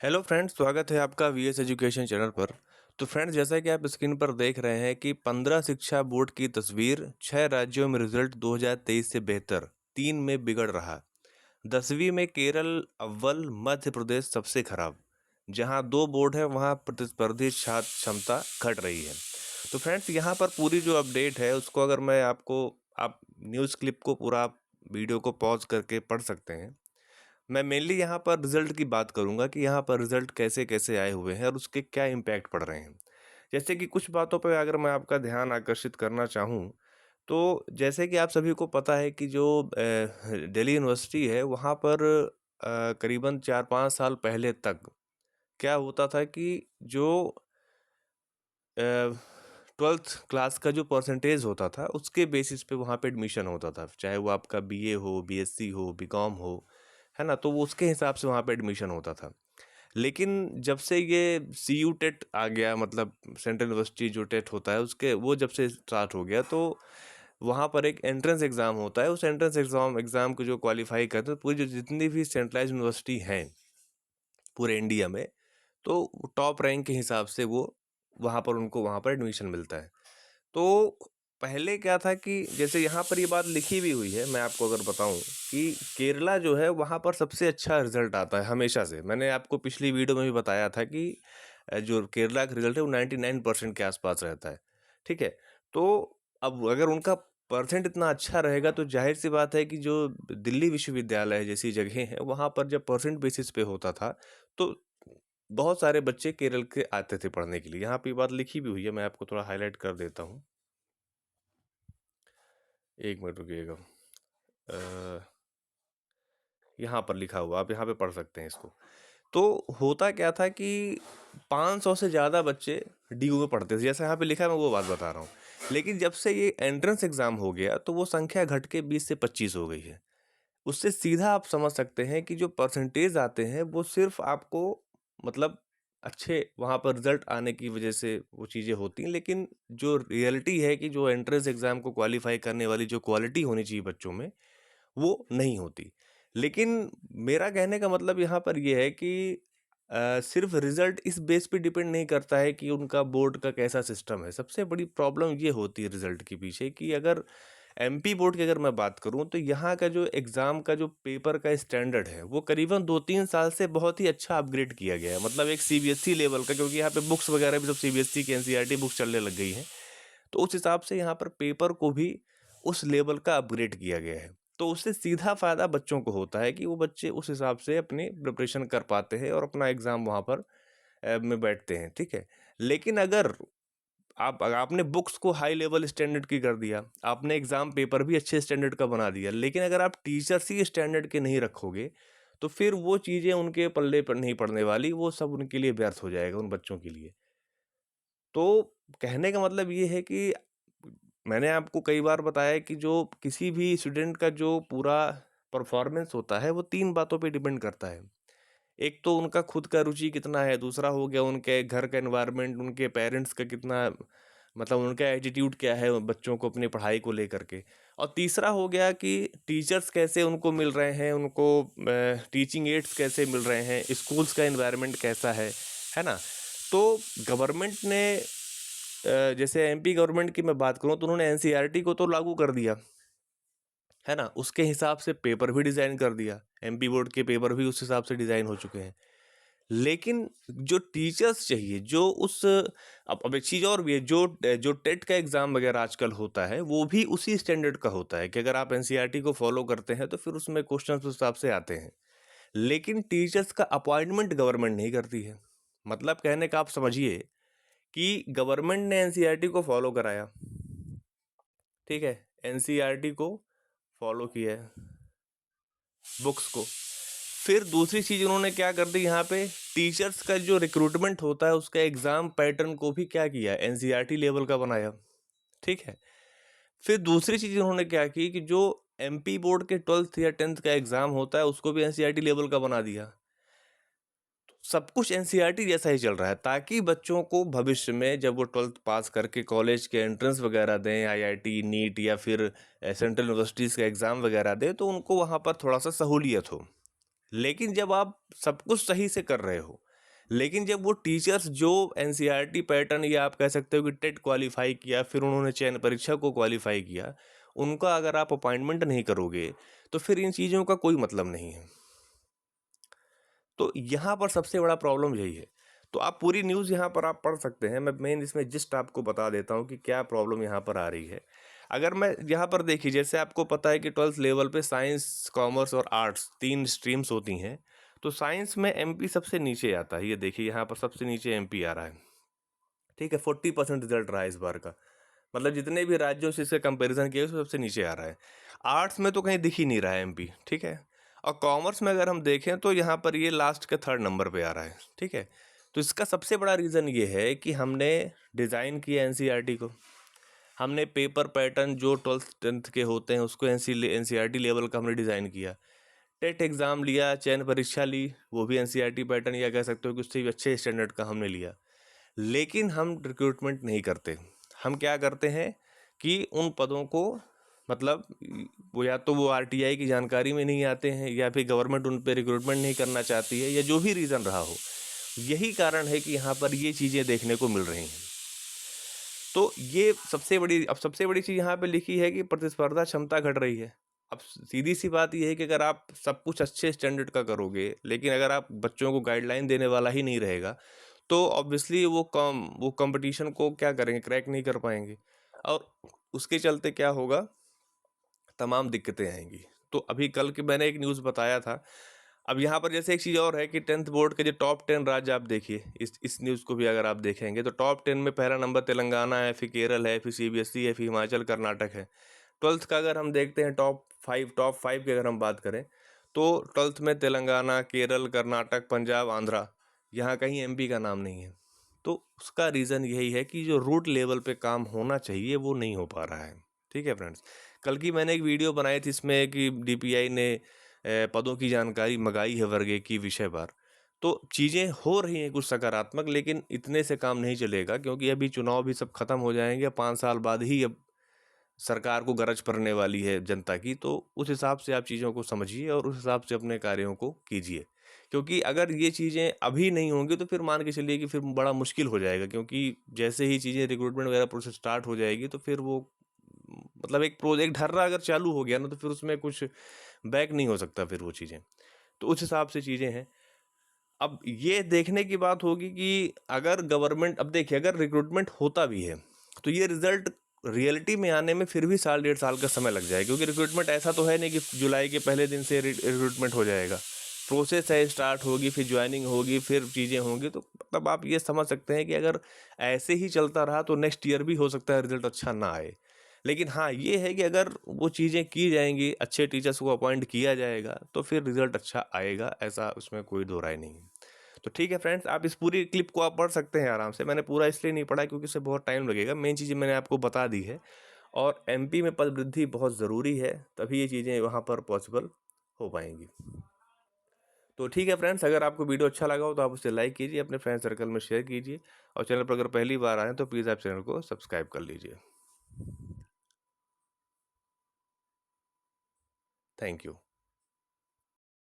Hello friends, स्वागत है आपका वीएस एजुकेशन चैनल पर। तो फ्रेंड्स, जैसा कि आप स्क्रीन पर देख रहे हैं कि 15 शिक्षा बोर्ड की तस्वीर, 6 राज्यों में रिजल्ट 2023 से बेहतर, 3 में बिगड़ रहा। 10वीं में केरल अव्वल, मध्य प्रदेश सबसे खराब। जहां 2 बोर्ड है वहां प्रतिस्पर्धी छात्र क्षमता घट रही है। तो फ्रेंड्स, यहाँ पर पूरी जो अपडेट है उसको अगर मैं आपको, आप न्यूज़ क्लिप को पूरा वीडियो को पॉज करके पढ़ सकते हैं। मैं मेनली यहाँ पर रिजल्ट की बात करूँगा कि यहाँ पर रिजल्ट कैसे कैसे आए हुए हैं और उसके क्या इम्पैक्ट पड़ रहे हैं। जैसे कि कुछ बातों पर अगर मैं आपका ध्यान आकर्षित करना चाहूँ, तो जैसे कि आप सभी को पता है कि जो दिल्ली यूनिवर्सिटी है वहाँ पर करीबन 4-5 साल पहले तक क्या होता था कि जो 12th क्लास का जो परसेंटेज होता था उसके बेसिस पे वहाँ पे एडमिशन होता था, चाहे वो आपका बीए हो, बीएससी हो, बीकॉम हो, है ना। तो वो उसके हिसाब से वहाँ पे एडमिशन होता था। लेकिन जब से ये सी यू टेट आ गया, मतलब सेंट्रल यूनिवर्सिटी जो टेट होता है उसके, वो जब से स्टार्ट हो गया, तो वहाँ पर एक एंट्रेंस एग्ज़ाम होता है। उस एंट्रेंस एग्ज़ाम को जो क्वालिफाई करते हैं, पूरी जो जितनी भी सेंट्रलाइज यूनिवर्सिटी हैं पूरे इंडिया में, तो टॉप रैंक के हिसाब से वो वहाँ पर उनको वहाँ पर एडमिशन मिलता है। तो पहले क्या था कि जैसे यहाँ पर ये बात लिखी भी हुई है, मैं आपको अगर बताऊँ कि केरला जो है वहाँ पर सबसे अच्छा रिजल्ट आता है हमेशा से। मैंने आपको पिछली वीडियो में भी बताया था कि जो केरला का रिजल्ट है वो 99% के आसपास रहता है, ठीक है। तो अब अगर उनका परसेंट इतना अच्छा रहेगा तो जाहिर सी बात है कि जो दिल्ली विश्वविद्यालय जैसी जगह हैं वहाँ पर जब परसेंट बेसिस पे होता था, तो बहुत सारे बच्चे केरल के आते थे पढ़ने के लिए। यहाँ पे ये बात लिखी भी हुई है, मैं आपको थोड़ा हाईलाइट कर देता हूँ। एक मिनट रुकिएगा। यहाँ पर लिखा हुआ, आप यहाँ पे पढ़ सकते हैं इसको। तो होता क्या था कि 500 से ज़्यादा बच्चे डीयू में पढ़ते थे, जैसे यहाँ पे लिखा है, मैं वो बात बता रहा हूँ। लेकिन जब से ये एंट्रेंस एग्ज़ाम हो गया तो वो संख्या घट के 20 से 25 हो गई है। उससे सीधा आप समझ सकते हैं कि जो परसेंटेज आते हैं वो सिर्फ आपको, मतलब अच्छे वहाँ पर रिजल्ट आने की वजह से वो चीज़ें होती हैं, लेकिन जो रियलिटी है कि जो एंट्रेंस एग्ज़ाम को क्वालिफाई करने वाली जो क्वालिटी होनी चाहिए बच्चों में, वो नहीं होती। लेकिन मेरा कहने का मतलब यहाँ पर ये है कि सिर्फ रिजल्ट इस बेस पे डिपेंड नहीं करता है कि उनका बोर्ड का कैसा सिस्टम है। सबसे बड़ी प्रॉब्लम ये होती है रिजल्ट के पीछे कि अगर एमपी बोर्ड की अगर मैं बात करूँ तो यहाँ का जो एग्ज़ाम का जो पेपर का स्टैंडर्ड है वो करीबन 2-3 साल से बहुत ही अच्छा अपग्रेड किया गया है। मतलब एक सीबीएसई लेवल का, क्योंकि यहाँ पे बुक्स वगैरह भी सब सीबीएसई की एनसीईआरटी बुक्स चलने लग गई हैं। तो उस हिसाब से यहाँ पर पेपर को भी उस लेवल का अपग्रेड किया गया है। तो उससे सीधा फ़ायदा बच्चों को होता है कि वो बच्चे उस हिसाब से अपनी प्रिपरेशन कर पाते हैं और अपना एग्ज़ाम वहाँ पर में बैठते हैं, ठीक है। लेकिन अगर आपने बुक्स को हाई लेवल स्टैंडर्ड की कर दिया, आपने एग्ज़ाम पेपर भी अच्छे स्टैंडर्ड का बना दिया, लेकिन अगर आप टीचर्स ही स्टैंडर्ड के नहीं रखोगे, तो फिर वो चीज़ें उनके पल्ले पर नहीं पड़ने वाली, वो सब उनके लिए व्यर्थ हो जाएगा, उन बच्चों के लिए। तो कहने का मतलब ये है कि मैंने आपको कई बार बताया है कि जो किसी भी स्टूडेंट का जो पूरा परफॉर्मेंस होता है वो 3 बातों पे डिपेंड करता है। एक तो उनका खुद का रुचि कितना है, दूसरा हो गया उनके घर का एनवायरनमेंट, उनके पेरेंट्स का कितना, मतलब उनका एटीट्यूड क्या है बच्चों को अपनी पढ़ाई को लेकर के, और तीसरा हो गया कि टीचर्स कैसे उनको मिल रहे हैं, उनको टीचिंग एड्स कैसे मिल रहे हैं, स्कूल्स का एनवायरनमेंट कैसा है ना। तो गवर्नमेंट ने जैसे एमपी गवर्नमेंट की मैं बात करूँ तो उन्होंने एनसीईआरटी को तो लागू कर दिया, है ना। उसके हिसाब से पेपर भी डिज़ाइन कर दिया, एमपी बोर्ड के पेपर भी उस हिसाब से डिज़ाइन हो चुके हैं। लेकिन जो टीचर्स चाहिए, जो उस अब एक चीज़ और भी है, जो जो टेट का एग्ज़ाम वगैरह आजकल होता है वो भी उसी स्टैंडर्ड का होता है कि अगर आप एनसीईआरटी को फॉलो करते हैं तो फिर उसमें क्वेश्चंस उस हिसाब से आते हैं। लेकिन टीचर्स का अपॉइंटमेंट गवर्नमेंट नहीं करती है। मतलब कहने का आप समझिए कि गवर्नमेंट ने एनसीईआरटी को फॉलो कराया, ठीक है, एनसीईआरटी को फॉलो किया है, बुक्स को। फिर दूसरी चीज़ उन्होंने क्या कर दी यहाँ पे, टीचर्स का जो रिक्रूटमेंट होता है उसका एग्ज़ाम पैटर्न को भी क्या किया, एनसीईआरटी लेवल का बनाया, ठीक है। फिर दूसरी चीज़ उन्होंने क्या की कि जो एमपी बोर्ड के 12th या 10th का एग्ज़ाम होता है उसको भी एनसीईआरटी लेवल का बना दिया। सब कुछ एनसीईआरटी जैसा ही चल रहा है ताकि बच्चों को भविष्य में जब वो 12th पास करके कॉलेज के एंट्रेंस वगैरह दें, आईआईटी, नीट या फिर सेंट्रल यूनिवर्सिटीज़ का एग्ज़ाम वगैरह दें, तो उनको वहाँ पर थोड़ा सा सहूलियत हो। लेकिन जब आप सब कुछ सही से कर रहे हो, लेकिन जब वो टीचर्स जो एनसीईआरटी पैटर्न या आप कह सकते हो कि टेट क्वालिफाई किया, फिर उन्होंने चयन परीक्षा को क्वालिफाई किया, उनका अगर आप अपॉइंटमेंट नहीं करोगे तो फिर इन चीज़ों का कोई मतलब नहीं है। तो यहाँ पर सबसे बड़ा प्रॉब्लम यही है। तो आप पूरी न्यूज़ यहाँ पर आप पढ़ सकते हैं, मैं मेन इसमें जस्ट आपको बता देता हूँ कि क्या प्रॉब्लम यहाँ पर आ रही है। अगर मैं यहाँ पर देखिए, जैसे आपको पता है कि 12th लेवल पे साइंस, कॉमर्स और आर्ट्स 3 स्ट्रीम्स होती हैं। तो साइंस में एमपी सबसे नीचे आता है, ये देखिए यहाँ पर सबसे नीचे एमपी आ रहा है। ठीक है, 40% रिजल्ट रहा है इस बार का। मतलब जितने भी राज्यों से इसका कंपैरिजन किया उसमें सबसे नीचे आ रहा है। आर्ट्स में तो कहीं दिख ही नहीं रहा है एमपी, ठीक है। और कॉमर्स में अगर हम देखें तो यहाँ पर ये लास्ट के 3rd नंबर पे आ रहा है, ठीक है। तो इसका सबसे बड़ा रीज़न ये है कि हमने डिज़ाइन किया एनसीईआरटी को, हमने पेपर पैटर्न जो 12th 10th के होते हैं उसको एनसीईआरटी लेवल का हमने डिज़ाइन किया। टेट एग्ज़ाम लिया, चयन परीक्षा ली, वो भी एनसीईआरटी पैटर्न या कह सकते हो कि उससे भी अच्छे स्टैंडर्ड का हमने लिया। लेकिन हम रिक्रूटमेंट नहीं करते। हम क्या करते हैं कि उन पदों को, मतलब वो या तो वो आरटीआई की जानकारी में नहीं आते हैं, या फिर गवर्नमेंट उन पे रिक्रूटमेंट नहीं करना चाहती है, या जो भी रीज़न रहा हो, यही कारण है कि यहाँ पर ये चीज़ें देखने को मिल रही हैं। तो ये सबसे बड़ी चीज़ यहाँ पे लिखी है कि प्रतिस्पर्धा क्षमता घट रही है। अब सीधी सी बात ये है कि अगर आप सब कुछ अच्छे स्टैंडर्ड का करोगे, लेकिन अगर आप बच्चों को गाइडलाइन देने वाला ही नहीं रहेगा, तो ऑब्वियसली वो कंपटीशन को क्या करेंगे, क्रैक नहीं कर पाएंगे। और उसके चलते क्या होगा, तमाम दिक्कतें आएंगी। तो अभी कल के मैंने एक न्यूज़ बताया था। अब यहाँ पर जैसे एक चीज़ और है कि 10th बोर्ड के जो टॉप 10 राज्य आप देखिए, इस न्यूज़ को भी अगर आप देखेंगे तो टॉप 10 में पहला नंबर तेलंगाना है, फिर केरल है, फिर सीबीएसई है, फिर हिमाचल, कर्नाटक है। 12th का अगर हम देखते हैं टॉप 5 की अगर हम बात करें, तो 12th में तेलंगाना, केरल, कर्नाटक, पंजाब, आंध्रा, यहाँ कहीं एमपी का नाम नहीं है। तो उसका रीज़न यही है कि जो रूट लेवल पे काम होना चाहिए वो नहीं हो पा रहा है। ठीक है फ्रेंड्स, कल की मैंने एक वीडियो बनाई थी इसमें कि डीपीआई ने पदों की जानकारी मंगाई है वर्ग 1 की विषय पर। तो चीज़ें हो रही हैं कुछ सकारात्मक, लेकिन इतने से काम नहीं चलेगा, क्योंकि अभी चुनाव भी सब खत्म हो जाएंगे, 5 साल बाद ही अब सरकार को गरज पड़ने वाली है जनता की। तो उस हिसाब से आप चीज़ों को समझिए और उस हिसाब से अपने कार्यों को कीजिए, क्योंकि अगर ये चीज़ें अभी नहीं होंगी तो फिर मान के चलिए कि फिर बड़ा मुश्किल हो जाएगा, क्योंकि जैसे ही चीज़ें रिक्रूटमेंट वगैरह प्रोसेस स्टार्ट हो जाएगी तो फिर वो, मतलब एक प्रोजेक्ट ढर्रा अगर चालू हो गया ना तो फिर उसमें कुछ बैक नहीं हो सकता फिर वो चीज़ें। तो उस हिसाब से चीज़ें हैं। अब ये देखने की बात होगी कि अगर गवर्नमेंट, अब देखिए अगर रिक्रूटमेंट होता भी है तो ये रिजल्ट रियलिटी में आने में फिर भी 1.5 साल का समय लग जाएगा, क्योंकि रिक्रूटमेंट ऐसा तो है नहीं कि जुलाई के पहले दिन से रिक्रूटमेंट हो जाएगा। प्रोसेस है, स्टार्ट होगी, फिर ज्वाइनिंग होगी, फिर चीज़ें होंगी। तो मतलब आप ये समझ सकते हैं कि अगर ऐसे ही चलता रहा तो नेक्स्ट ईयर भी हो सकता है रिजल्ट अच्छा ना आए। लेकिन हाँ, ये है कि अगर वो चीज़ें की जाएंगी, अच्छे टीचर्स को अपॉइंट किया जाएगा, तो फिर रिजल्ट अच्छा आएगा, ऐसा उसमें कोई दो राय नहीं है। तो ठीक है फ्रेंड्स, आप इस पूरी क्लिप को आप पढ़ सकते हैं आराम से। मैंने पूरा इसलिए नहीं पढ़ा क्योंकि इससे बहुत टाइम लगेगा, मेन चीज़ें मैंने आपको बता दी है। और एमपी में पद वृद्धि बहुत ज़रूरी है, तभी ये चीज़ें वहाँ पर पॉसिबल हो पाएंगी। तो ठीक है फ्रेंड्स, अगर आपको वीडियो अच्छा लगा हो तो आप उसे लाइक कीजिए, अपने फ्रेंड सर्कल में शेयर कीजिए, और चैनल पर अगर पहली बार आए तो प्लीज़ आप चैनल को सब्सक्राइब कर लीजिए। Thank you.